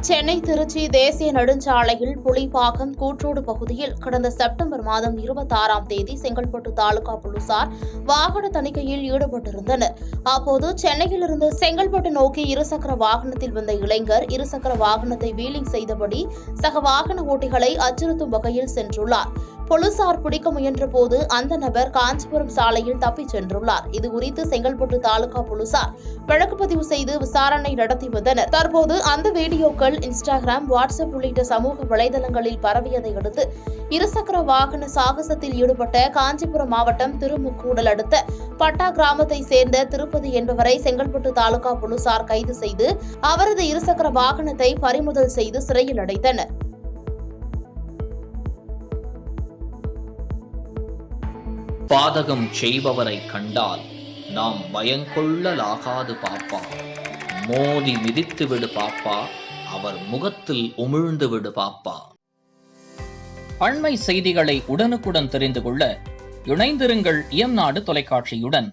சென்னை திருச்சி தேசிய நெடுஞ்சாலையில் புலிப்பாக்கம் கூற்றோடு பகுதியில் கடந்த செப்டம்பர் மாதம் 26ஆம் தேதி செங்கல்பட்டு தாலுகா போலீசார் வாகன தணிக்கையில் ஈடுபட்டிருந்தனர். அப்போது சென்னையிலிருந்து செங்கல்பட்டு நோக்கி இருசக்கர வாகனத்தில் வந்த இளைஞர் இருசக்கர வாகனத்தை வீலிங் செய்தபடி சக வாகன ஓட்டிகளை அச்சுறுத்தும் வகையில் சென்றுள்ளார். போலீசார் பிடிக்க முயன்ற போது அந்த நபர் காஞ்சிபுரம் சாலையில் தப்பிச் சென்றுள்ளார். இதுகுறித்து செங்கல்பட்டு தாலுகா போலீசார் வழக்கு பதிவு செய்து விசாரணை நடத்தி வந்தனர். தற்போது அந்த வீடியோக்கள் இன்ஸ்டாகிராம், வாட்ஸ்அப் உள்ளிட்ட சமூக வலைதளங்களில் பரவியதை அடுத்து இருசக்கர வாகன சாகசத்தில் ஈடுபட்ட காஞ்சிபுரம் மாவட்டம் திருமுக்கூடல் அடுத்த பட்டா கிராமத்தை சேர்ந்த திருப்பதி என்பவரை செங்கல்பட்டு தாலுகா போலீசார் கைது செய்து அவரது இருசக்கர வாகனத்தை பறிமுதல் செய்து சிறையில் அடைத்தனர். பாதகம் செய்பவரை கண்டால் நாம் பயங்கொள்ளலாகாது பாப்பா. மோதி மிதித்து விடு பாப்பா, அவர் முகத்தில் உமிழ்ந்து விடு பாப்பா. அண்மை செய்திகளை உடனுக்குடன் தெரிந்து கொள்ள இணைந்திருங்கள் இயம்நாடு தொலைக்காட்சியுடன்.